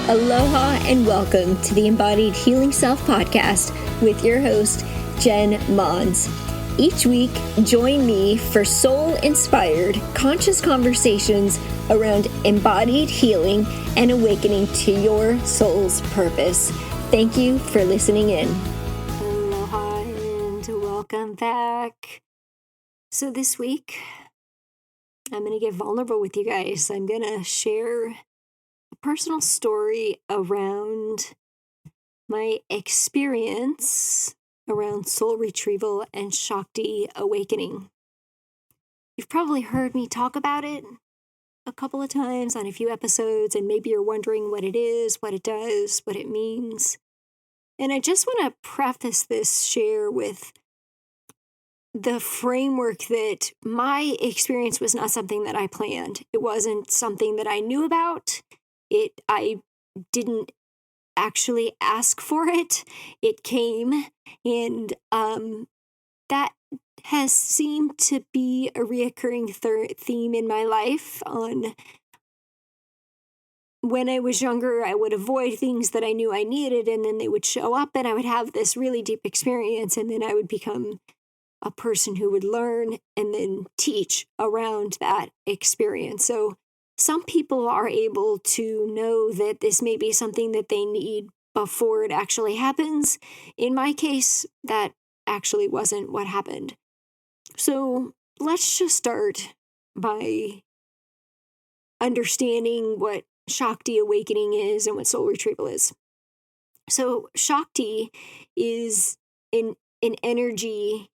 Aloha and welcome to the Embodied Healing Self podcast with your host, Jen Mons. Each week, join me for soul-inspired, conscious conversations around embodied healing and awakening to your soul's purpose. Thank you for listening in. Aloha and welcome back. So this week, I'm going to get vulnerable with you guys. I'm going to share a personal story around my experience around Soul Retrieval and Shakti awakening. You've probably heard me talk about it a couple of times on a few episodes, and maybe you're wondering what it is, what it does, what it means. And I just want to preface this share with the framework that my experience was not something that I planned. It wasn't something that I knew about. I didn't actually ask for it. It came, and that has seemed to be a reoccurring theme in my life. When I was younger, I would avoid things that I knew I needed, and then they would show up, and I would have this really deep experience, and then I would become a person who would learn and then teach around that experience. So some people are able to know that this may be something that they need before it actually happens. In my case, that actually wasn't what happened. So let's just start by understanding what Shakti awakening is and what soul retrieval is. So Shakti is an energy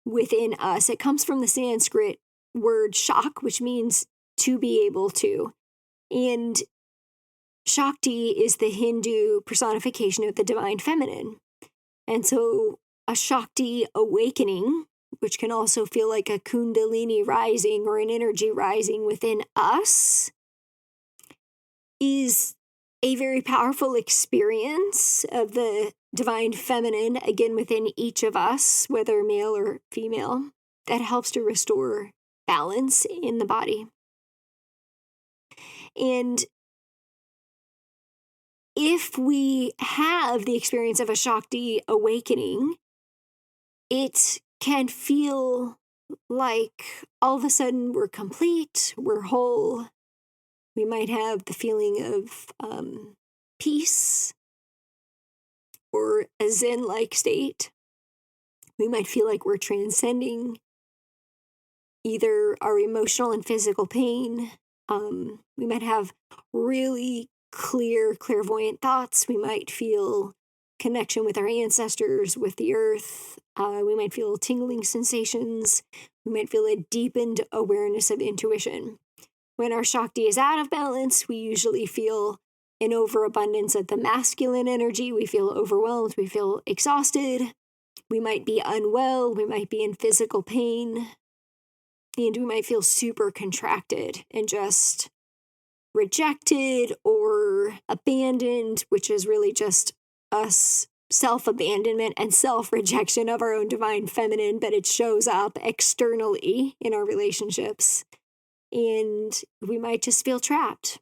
within us. It comes from the Sanskrit word shak, which means to be able to. And Shakti is the Hindu personification of the divine feminine. And so a Shakti awakening, which can also feel like a kundalini rising or an energy rising within us, is a very powerful experience of the divine feminine, again, within each of us, whether male or female, that helps to restore balance in the body. And if we have the experience of a Shakti awakening, it can feel like all of a sudden we're complete, we're whole. We might have the feeling of peace or a Zen-like state. We might feel like we're transcending either our emotional and physical pain. We might have really clear, clairvoyant thoughts. We might feel connection with our ancestors, with the earth. We might feel tingling sensations. We might feel a deepened awareness of intuition. When our Shakti is out of balance, we usually feel an overabundance of the masculine energy. We feel overwhelmed. We feel exhausted. We might be unwell. We might be in physical pain. And we might feel super contracted and just rejected or abandoned, which is really just us self-abandonment and self-rejection of our own divine feminine, but it shows up externally in our relationships. And we might just feel trapped.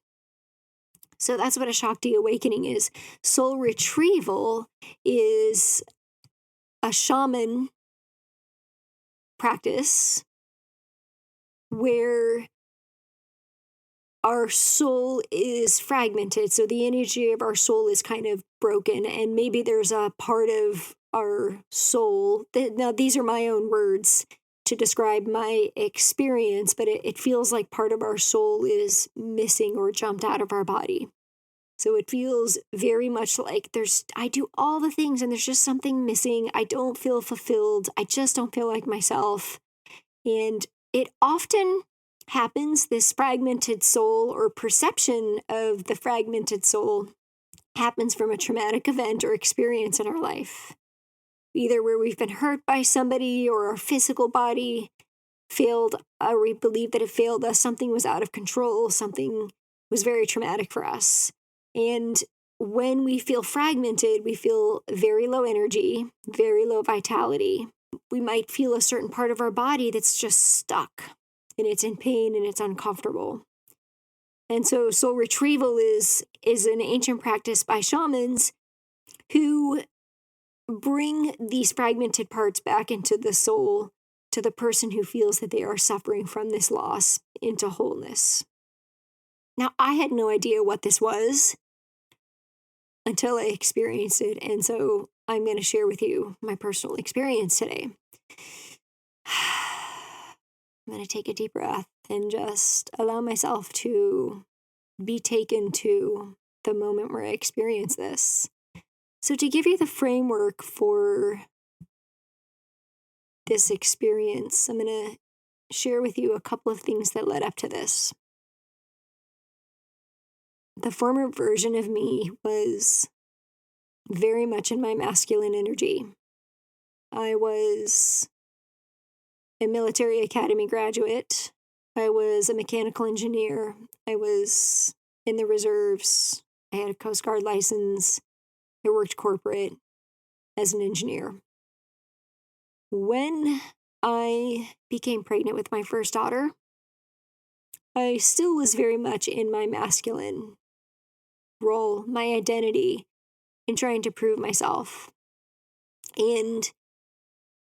So that's what a Shakti awakening is. Soul retrieval is a shaman practice where our soul is fragmented. So the energy of our soul is kind of broken, and maybe there's a part of our soul now these are my own words to describe my experience, but it feels like part of our soul is missing or jumped out of our body. So it feels very much like I do all the things and there's just something missing. I don't feel fulfilled. I just don't feel like myself. And it often happens, this fragmented soul or perception of the fragmented soul happens from a traumatic event or experience in our life. Either where we've been hurt by somebody or our physical body failed, or we believe that it failed us, something was out of control, something was very traumatic for us. And when we feel fragmented, we feel very low energy, very low vitality. We might feel a certain part of our body that's just stuck, and it's in pain and it's uncomfortable. And so soul retrieval is an ancient practice by shamans who bring these fragmented parts back into the soul to the person who feels that they are suffering from this loss into wholeness. Now, I had no idea what this was until I experienced it, and so I'm going to share with you my personal experience today. I'm going to take a deep breath and just allow myself to be taken to the moment where I experience this. So to give you the framework for this experience, I'm going to share with you a couple of things that led up to this. The former version of me was very much in my masculine energy. I was a military academy graduate. I was a mechanical engineer. I was in the reserves. I had a Coast Guard license. I worked corporate as an engineer. When I became pregnant with my first daughter, I still was very much in my masculine role, my identity, in trying to prove myself, and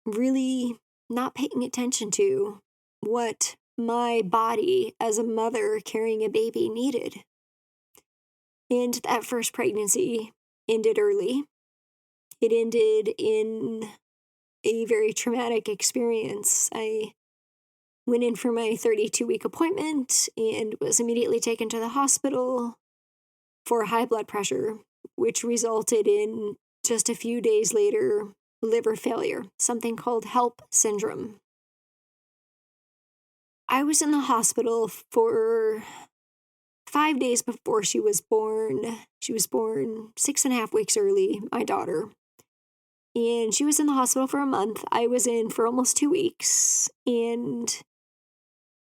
really not paying attention to what my body as a mother carrying a baby needed. And that first pregnancy ended early. It ended in a very traumatic experience. I went in for my 32-week appointment and was immediately taken to the hospital for high blood pressure, which resulted in just a few days later liver failure, something called HELP syndrome. I was in the hospital for 5 days before she was born. She was born 6.5 weeks early, my daughter. And she was in the hospital for a month. I was in for almost 2 weeks. And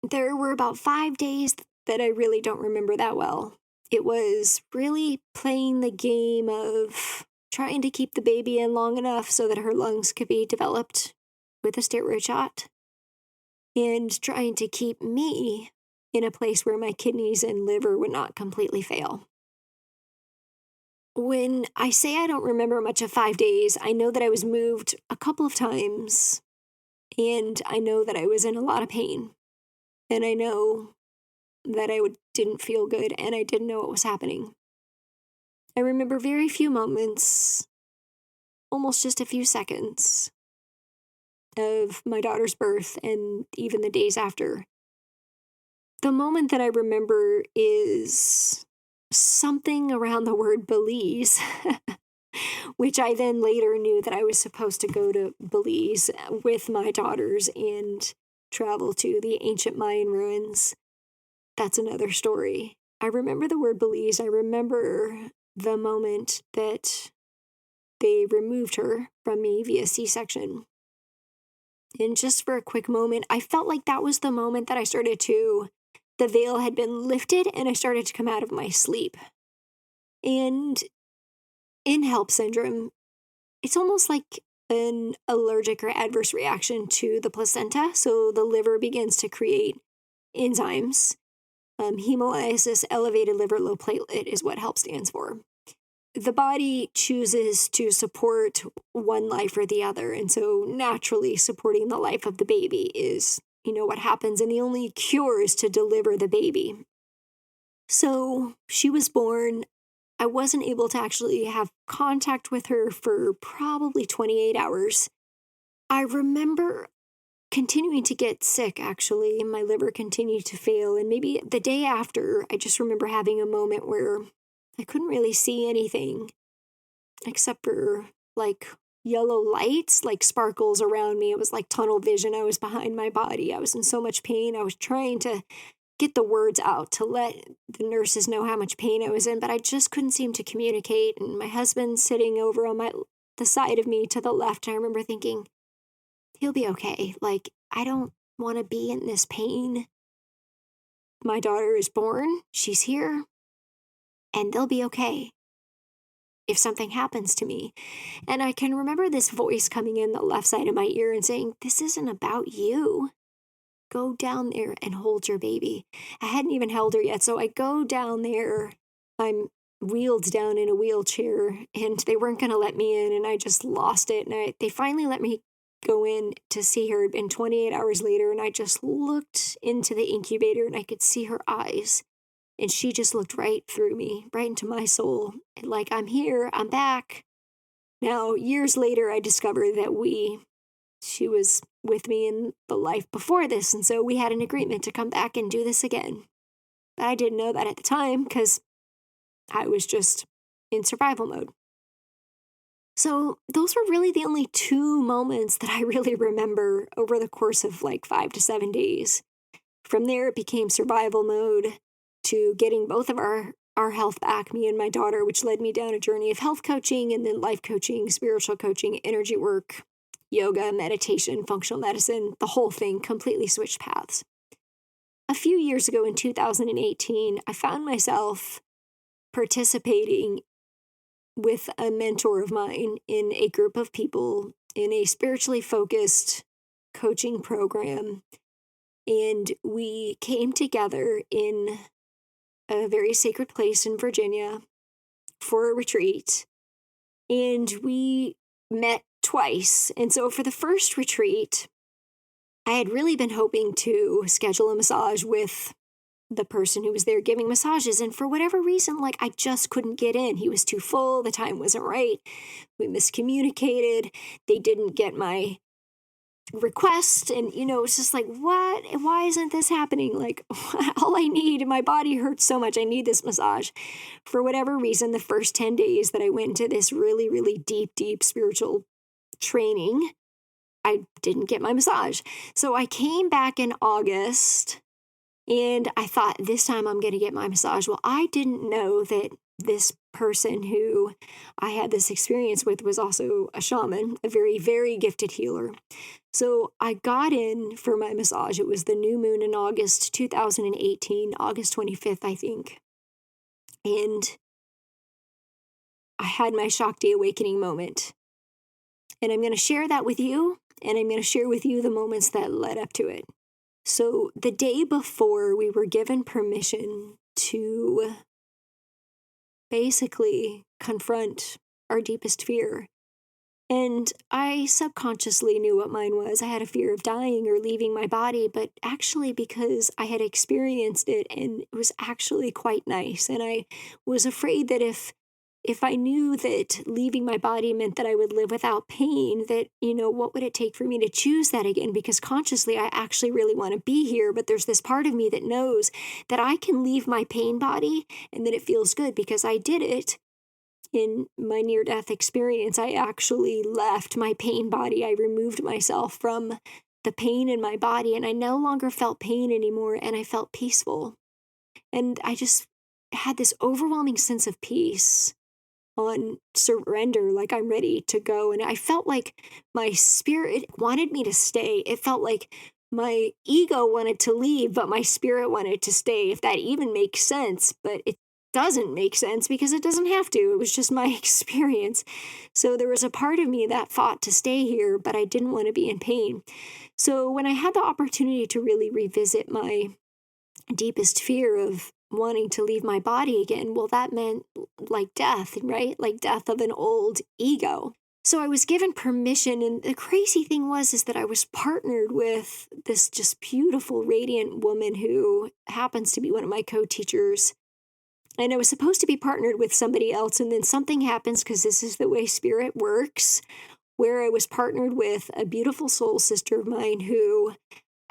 there were about 5 days that I really don't remember that well. It was really playing the game of trying to keep the baby in long enough so that her lungs could be developed with a steroid shot, and trying to keep me in a place where my kidneys and liver would not completely fail. When I say I don't remember much of 5 days, I know that I was moved a couple of times, and I know that I was in a lot of pain, and I know that I didn't feel good, and I didn't know what was happening. I remember very few moments, almost just a few seconds, of my daughter's birth and even the days after. The moment that I remember is something around the word Belize, which I then later knew that I was supposed to go to Belize with my daughters and travel to the ancient Mayan ruins. That's another story. I remember the word Belize. I remember the moment that they removed her from me via C-section. And just for a quick moment, I felt like that was the moment that the veil had been lifted and I started to come out of my sleep. And in HELP syndrome, it's almost like an allergic or adverse reaction to the placenta. So the liver begins to create enzymes. Hemolysis, elevated liver, low platelet is what HELP stands for. The body chooses to support one life or the other. And so naturally supporting the life of the baby is, what happens. And the only cure is to deliver the baby. So she was born. I wasn't able to actually have contact with her for probably 28 hours. I remember continuing to get sick, actually. My liver continued to fail. And maybe the day after, I just remember having a moment where I couldn't really see anything except for like yellow lights, like sparkles around me. It was like tunnel vision. I was behind my body. I was in so much pain. I was trying to get the words out to let the nurses know how much pain I was in, but I just couldn't seem to communicate. And my husband sitting over on the side of me to the left, I remember thinking, he'll be okay. Like, I don't want to be in this pain. My daughter is born. She's here. And they'll be okay if something happens to me. And I can remember this voice coming in the left side of my ear and saying, this isn't about you. go down there and hold your baby. I hadn't even held her yet. So I go down there. I'm wheeled down in a wheelchair, and they weren't going to let me in, and I just lost it. And they finally let me go in to see her. It'd been 28 hours later, and I just looked into the incubator, and I could see her eyes. And she just looked right through me, right into my soul. And like, I'm here, I'm back. Now, years later, I discovered that she was with me in the life before this. And so we had an agreement to come back and do this again. But I didn't know that at the time because I was just in survival mode. So those were really the only 2 moments that I really remember over the course of like 5 to 7 days. From there, it became survival mode to getting both of our health back, me and my daughter, which led me down a journey of health coaching and then life coaching, spiritual coaching, energy work, yoga, meditation, functional medicine, the whole thing completely switched paths. A few years ago in 2018, I found myself participating with a mentor of mine in a group of people in a spiritually focused coaching program. And we came together in a very sacred place in Virginia for a retreat. And we met twice. And so for the first retreat, I had really been hoping to schedule a massage with the person who was there giving massages. And for whatever reason, like, I just couldn't get in. He was too full. The time wasn't right. We miscommunicated. They didn't get my request. And, it's just like, what? Why isn't this happening? Like, all I need, my body hurts so much. I need this massage. For whatever reason, the first 10 days that I went into this really, really deep spiritual training, I didn't get my massage. So I came back in August and I thought, this time I'm going to get my massage. Well, I didn't know that this person who I had this experience with was also a shaman, a very, very gifted healer. So I got in for my massage. It was the new moon in August 2018, August 25th, I think. And I had my Shakti awakening moment. And I'm going to share that with you, and I'm going to share with you the moments that led up to it. So the day before, we were given permission to basically confront our deepest fear. And I subconsciously knew what mine was. I had a fear of dying or leaving my body, but actually because I had experienced it and it was actually quite nice. And I was afraid that if I knew that leaving my body meant that I would live without pain, that, what would it take for me to choose that again? Because consciously, I actually really want to be here, but there's this part of me that knows that I can leave my pain body and that it feels good because I did it. In my near-death experience, I actually left my pain body. I removed myself from the pain in my body, and I no longer felt pain anymore, and I felt peaceful. And I just had this overwhelming sense of peace on surrender, like I'm ready to go. And I felt like my spirit wanted me to stay. It felt like my ego wanted to leave, but my spirit wanted to stay, if that even makes sense. But it doesn't make sense because it doesn't have to. It was just my experience. So there was a part of me that fought to stay here, but I didn't want to be in pain. So when I had the opportunity to really revisit my deepest fear of wanting to leave my body again, well, that meant like death, right? Like death of an old ego. So I was given permission, and the crazy thing is that I was partnered with this just beautiful, radiant woman who happens to be one of my co-teachers. And I was supposed to be partnered with somebody else, and then something happens, because this is the way spirit works, where I was partnered with a beautiful soul sister of mine who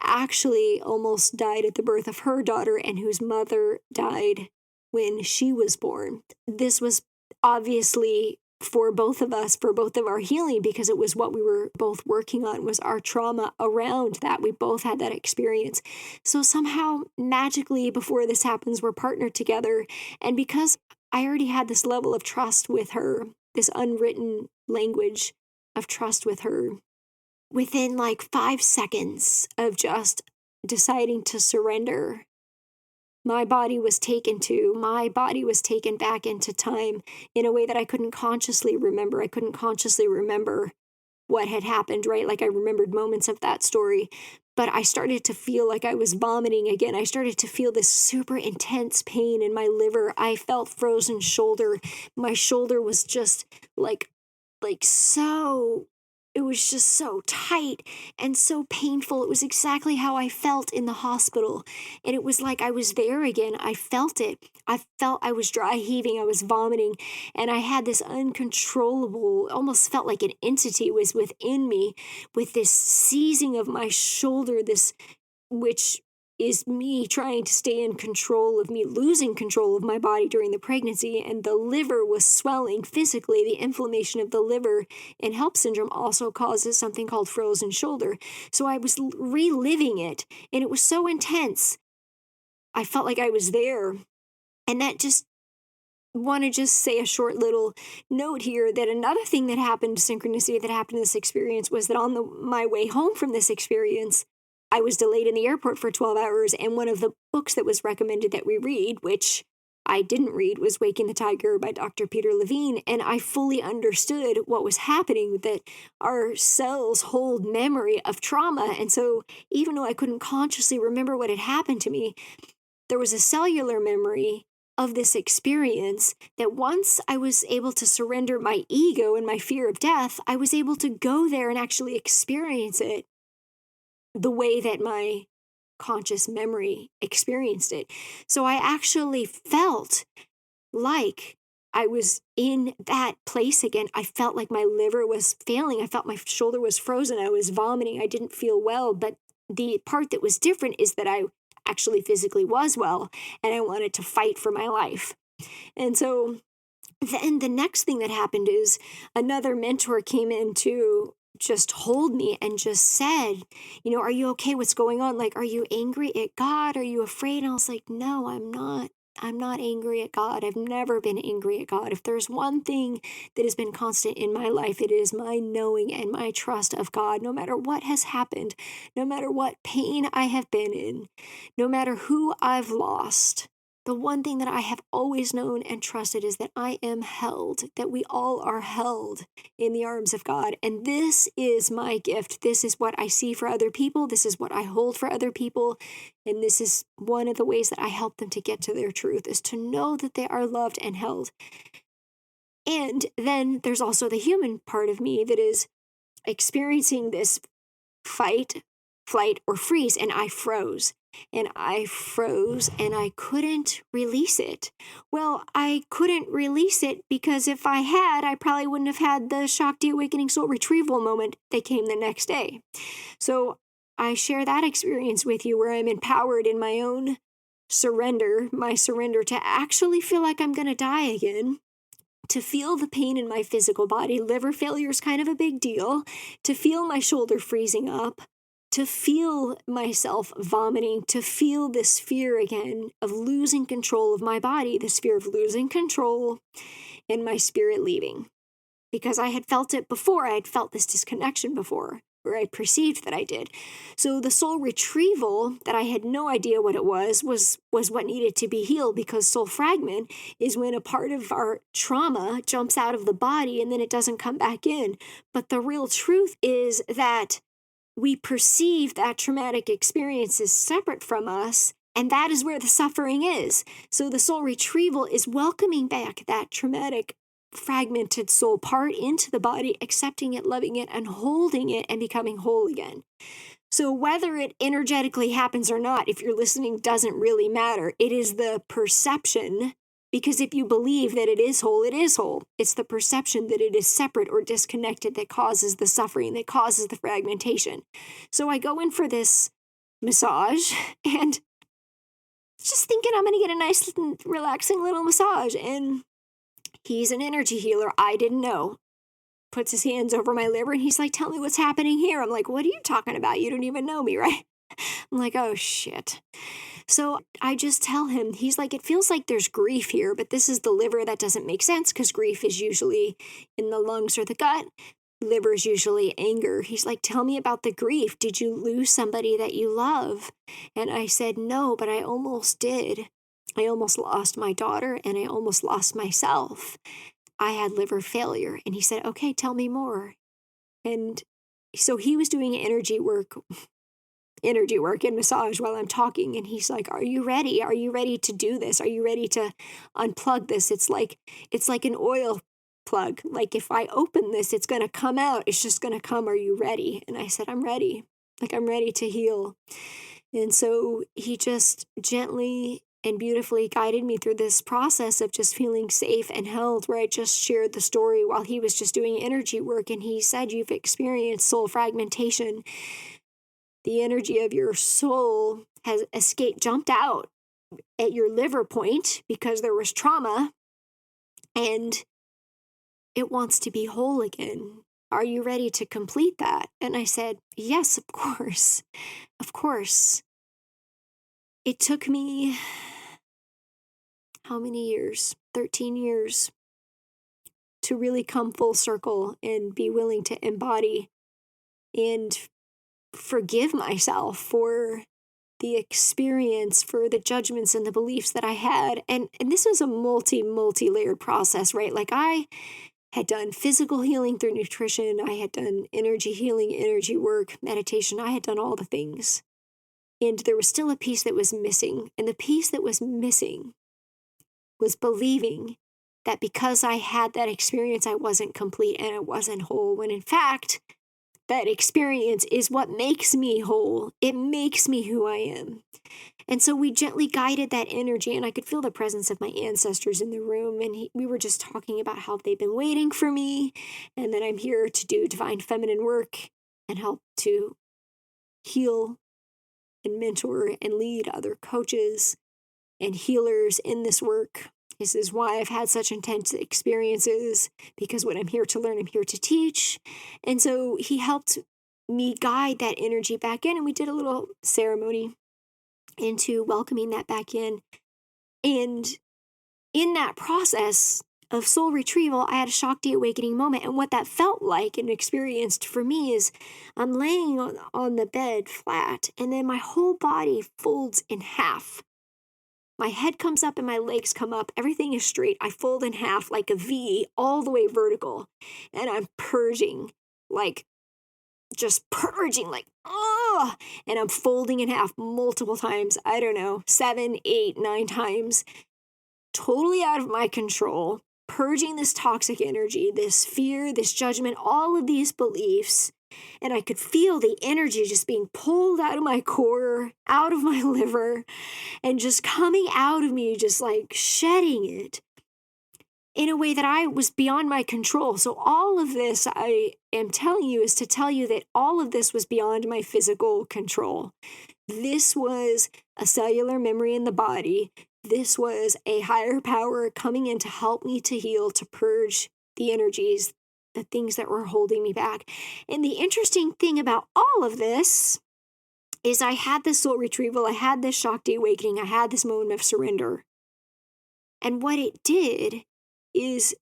actually almost died at the birth of her daughter and whose mother died when she was born. This was obviously for both of us, for both of our healing, because it was what we were both working on, was our trauma around that. We both had that experience. So somehow, magically, before this happens, we're partnered together. And because I already had this level of trust with her, this unwritten language of trust with her, within like 5 seconds of just deciding to surrender, my body was taken back into time in a way that I couldn't consciously remember. I couldn't consciously remember what had happened, right? Like I remembered moments of that story, but I started to feel like I was vomiting again. I started to feel this super intense pain in my liver. I felt frozen shoulder. My shoulder was just so, it was just so tight and so painful. It was exactly how I felt in the hospital. And it was like I was there again. I felt it. I felt I was dry heaving. I was vomiting. And I had this uncontrollable, almost felt like an entity was within me with this seizing of my shoulder, which is me trying to stay in control of me losing control of my body during the pregnancy, and the liver was swelling physically. The inflammation of the liver in HELLP syndrome also causes something called frozen shoulder. So I was reliving it, and it was so intense. I felt like I was there. And that just want to just say a short little note here that another thing that happened, synchronicity that happened in this experience, was that on my way home from this experience, I was delayed in the airport for 12 hours, and one of the books that was recommended that we read, which I didn't read, was Waking the Tiger by Dr. Peter Levine, and I fully understood what was happening, that our cells hold memory of trauma, and so even though I couldn't consciously remember what had happened to me, there was a cellular memory of this experience that once I was able to surrender my ego and my fear of death, I was able to go there and actually experience it the way that my conscious memory experienced it. So I actually felt like I was in that place again. I felt like my liver was failing. I felt my shoulder was frozen. I was vomiting. I didn't feel well. But the part that was different is that I actually physically was well, and I wanted to fight for my life. And so then the next thing that happened is another mentor came in to just hold me and just said, are you okay? What's going on? Like, are you angry at God? Are you afraid? And I was like, no, I'm not. I'm not angry at God. I've never been angry at God. If there's one thing that has been constant in my life, it is my knowing and my trust of God, no matter what has happened, no matter what pain I have been in, no matter who I've lost. The one thing that I have always known and trusted is that I am held, that we all are held in the arms of God. And this is my gift. This is what I see for other people. This is what I hold for other people. And this is one of the ways that I help them to get to their truth, is to know that they are loved and held. And then there's also the human part of me that is experiencing this fight, flight, or freeze. And I froze. And I froze and I couldn't release it. Well, I couldn't release it because if I had, I probably wouldn't have had the Shakti Awakening Soul Retrieval moment that came the next day. So I share that experience with you where I'm empowered in my own surrender, my surrender to actually feel like I'm going to die again, to feel the pain in my physical body. Liver failure is kind of a big deal. To feel my shoulder freezing up, to feel myself vomiting, to feel this fear again of losing control of my body, this fear of losing control and my spirit leaving. Because I had felt it before, I had felt this disconnection before, or I perceived that I did. So the soul retrieval, that I had no idea what it was what needed to be healed, because soul fragment is when a part of our trauma jumps out of the body and then it doesn't come back in. But the real truth is that we perceive that traumatic experience is separate from us, and that is where the suffering is. So the soul retrieval is welcoming back that traumatic, fragmented soul part into the body, accepting it, loving it, and holding it, and becoming whole again. So whether it energetically happens or not, if you're listening, doesn't really matter. It is the perception. Because if you believe that it is whole, it is whole. It's the perception that it is separate or disconnected that causes the suffering, that causes the fragmentation. So I go in for this massage and just thinking I'm going to get a nice, relaxing little massage. And he's an energy healer. I didn't know. Puts his hands over my liver and he's like, tell me what's happening here. I'm like, what are you talking about? You don't even know me, right? I'm like, oh, shit. So I just tell him, he's like, it feels like there's grief here, but this is the liver. That doesn't make sense because grief is usually in the lungs or the gut. Liver is usually anger. He's like, tell me about the grief. Did you lose somebody that you love? And I said, no, but I almost did. I almost lost my daughter and I almost lost myself. I had liver failure. And he said, okay, tell me more. And so he was doing energy work energy work and massage while I'm talking. And he's like, are you ready? Are you ready to do this? Are you ready to unplug this? It's like an oil plug. Like if I open this, it's going to come out. It's just going to come. Are you ready? And I said, I'm ready. Like I'm ready to heal. And so he just gently and beautifully guided me through this process of just feeling safe and held, where I just shared the story while he was just doing energy work. And he said, you've experienced soul fragmentation. The energy of your soul has jumped out at your liver point because there was trauma, and it wants to be whole again. Are you ready to complete that? And I said, yes, of course. Of course. It took me, how many years? 13 years to really come full circle and be willing to embody and forgive myself for the experience, for the judgments and the beliefs that I had. And this was a multi-layered process, right? Like I had done physical healing through nutrition. I had done energy healing, energy work, meditation. I had done all the things. And there was still a piece that was missing. And the piece that was missing was believing that because I had that experience, I wasn't complete and I wasn't whole. When in fact, that experience is what makes me whole. It makes me who I am. And so we gently guided that energy, and I could feel the presence of my ancestors in the room. And we were just talking about how they've been waiting for me, and that I'm here to do divine feminine work and help to heal and mentor and lead other coaches and healers in this work. This is why I've had such intense experiences, because what I'm here to learn, I'm here to teach. And so he helped me guide that energy back in, and we did a little ceremony into welcoming that back in. And in that process of soul retrieval, I had a Shakti awakening moment. And what that felt like and experienced for me is I'm laying on the bed flat, and then my whole body folds in half. My head comes up and my legs come up. Everything is straight. I fold in half like a V, all the way vertical. And I'm purging, like just purging, like, oh, and I'm folding in half multiple times. I don't know, 7, 8, 9 times, totally out of my control, purging this toxic energy, this fear, this judgment, all of these beliefs. And I could feel the energy just being pulled out of my core, out of my liver, and just coming out of me, just like shedding it in a way that I was beyond my control. So all of this I am telling you is to tell you that all of this was beyond my physical control. This was a cellular memory in the body. This was a higher power coming in to help me to heal, to purge the energies, the things that were holding me back. And the interesting thing about all of this is I had this soul retrieval, I had this Shakti awakening, I had this moment of surrender. And what it did is,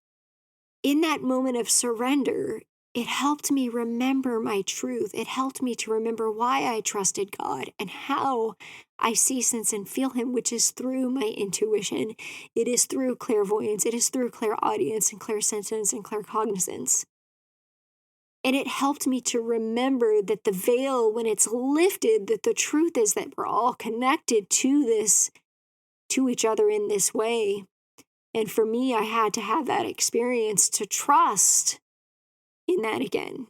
in that moment of surrender, it helped me remember my truth. It helped me to remember why I trusted God and how I see, sense, and feel Him, which is through my intuition. It is through clairvoyance. It is through clairaudience and clairsentience and claircognizance. And it helped me to remember that the veil, when it's lifted, that the truth is that we're all connected to this, to each other in this way. And for me, I had to have that experience to trust in that again.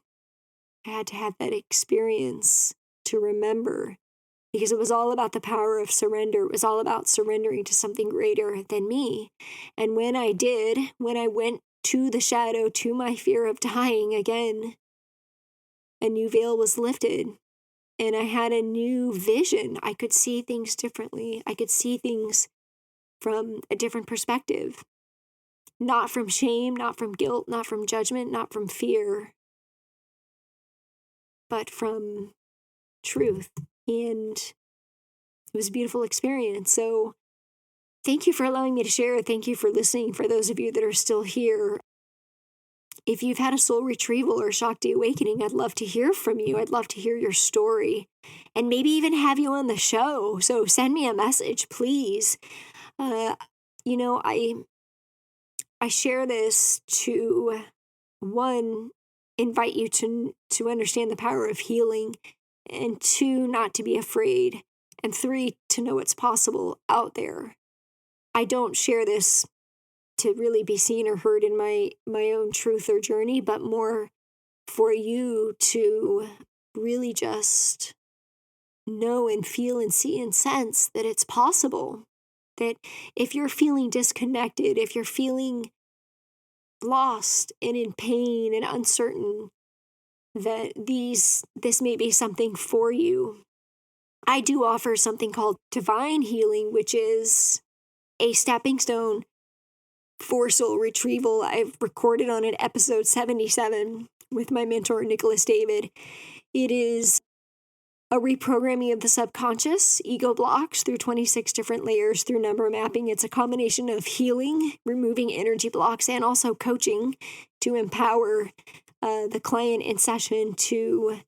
I had to have that experience to remember, because it was all about the power of surrender. It was all about surrendering to something greater than me. And when I did, when I went to the shadow, to my fear of dying again, a new veil was lifted. And I had a new vision. I could see things differently. I could see things from a different perspective. Not from shame, not from guilt, not from judgment, not from fear, but from truth. And it was a beautiful experience. So thank you for allowing me to share. Thank you for listening. For those of you that are still here, if you've had a soul retrieval or Shakti awakening, I'd love to hear from you. I'd love to hear your story and maybe even have you on the show. So send me a message, please. I share this to, one, invite you to understand the power of healing and 2, not to be afraid, and 3, to know it's possible out there. I don't share this to really be seen or heard in my own truth or journey, but more for you to really just know and feel and see and sense that it's possible. That if you're feeling disconnected, if you're feeling lost and in pain and uncertain, that this may be something for you. I do offer something called divine healing, which is a stepping stone for soul retrieval. I've recorded on it episode 77 with my mentor, Nicholas David. It is a reprogramming of the subconscious, ego blocks through 26 different layers through number mapping. It's a combination of healing, removing energy blocks, and also coaching to empower the client in session to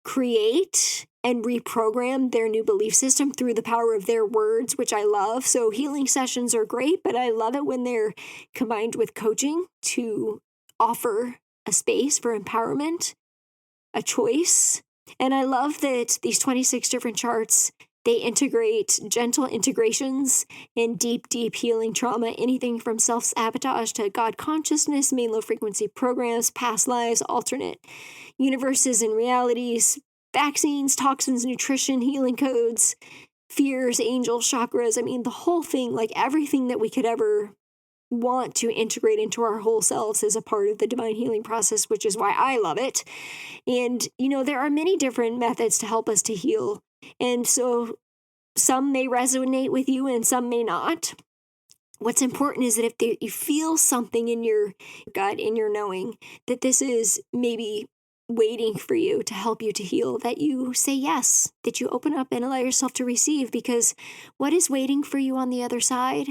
create and reprogram their new belief system through the power of their words, which I love. So healing sessions are great, but I love it when they're combined with coaching to offer a space for empowerment, a choice. And I love that these 26 different charts, they integrate gentle integrations and deep, deep healing trauma, anything from self-sabotage to God consciousness, main low frequency programs, past lives, alternate universes and realities, vaccines, toxins, nutrition, healing codes, fears, angels, chakras. I mean, the whole thing, like everything that we could ever want to integrate into our whole selves is a part of the divine healing process, which is why I love it. And, there are many different methods to help us to heal. And so some may resonate with you and some may not. What's important is that if you feel something in your gut, in your knowing, that this is maybe waiting for you to help you to heal, that you say yes, that you open up and allow yourself to receive, because what is waiting for you on the other side,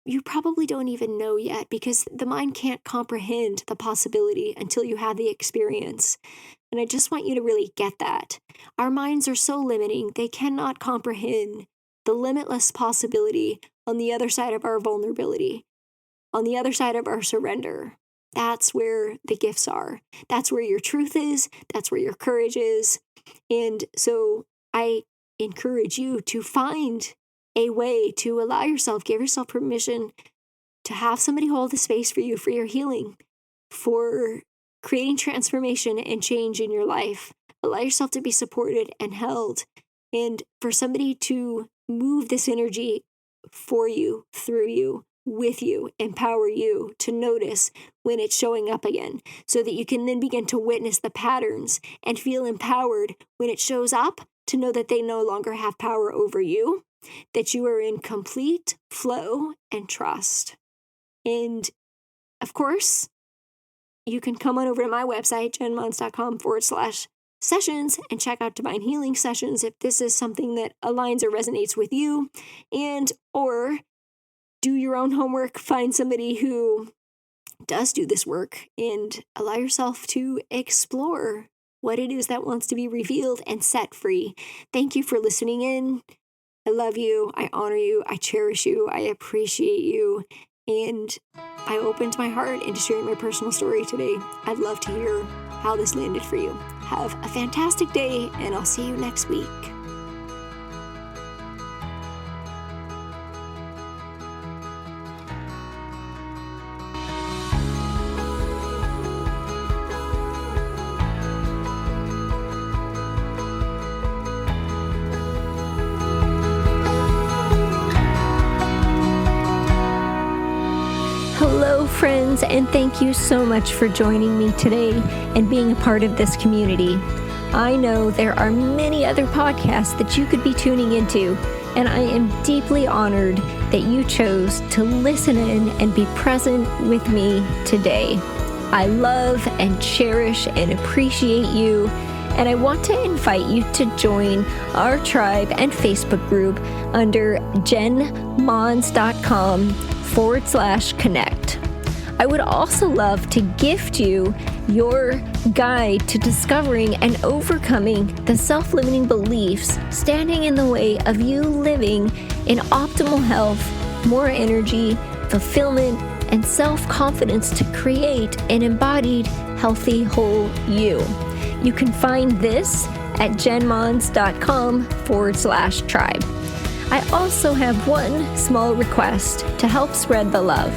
you probably don't even know yet, because the mind can't comprehend the possibility until you have the experience. And I just want you to really get that. Our minds are so limiting, they cannot comprehend the limitless possibility on the other side of our vulnerability, on the other side of our surrender. That's where the gifts are. That's where your truth is. That's where your courage is. And so I encourage you to find a way to allow yourself, give yourself permission to have somebody hold the space for you, for your healing, for creating transformation and change in your life. Allow yourself to be supported and held, and for somebody to move this energy for you, through you, with you, empower you to notice when it's showing up again, so that you can then begin to witness the patterns and feel empowered when it shows up, to know that they no longer have power over you, that you are in complete flow and trust. And of course, you can come on over to my website, jenmons.com/sessions, and check out Divine Healing Sessions if this is something that aligns or resonates with you, and or do your own homework, find somebody who does do this work, and allow yourself to explore what it is that wants to be revealed and set free. Thank you for listening in. I love you. I honor you. I cherish you. I appreciate you. And I opened my heart into sharing my personal story today. I'd love to hear how this landed for you. Have a fantastic day, and I'll see you next week. Hello, friends, and thank you so much for joining me today and being a part of this community. I know there are many other podcasts that you could be tuning into, and I am deeply honored that you chose to listen in and be present with me today. I love and cherish and appreciate you, and I want to invite you to join our tribe and Facebook group under jenmons.com/connect. I would also love to gift you your guide to discovering and overcoming the self-limiting beliefs standing in the way of you living in optimal health, more energy, fulfillment, and self-confidence to create an embodied, healthy, whole you. You can find this at jenmons.com/tribe. I also have one small request to help spread the love.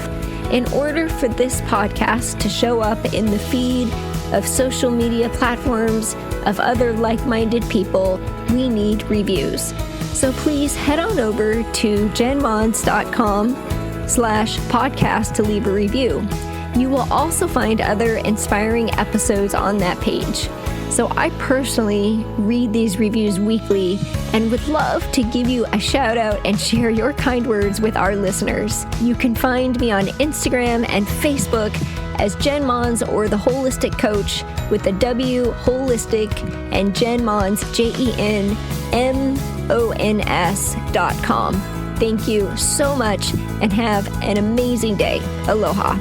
In order for this podcast to show up in the feed of social media platforms of other like-minded people, we need reviews. So please head on over to jenmons.com/podcast to leave a review. You will also find other inspiring episodes on that page. So I personally read these reviews weekly and would love to give you a shout out and share your kind words with our listeners. You can find me on Instagram and Facebook as Jen Mons or The Holistic Coach with the W Holistic and Jen Mons, JenMons.com. Thank you so much and have an amazing day. Aloha.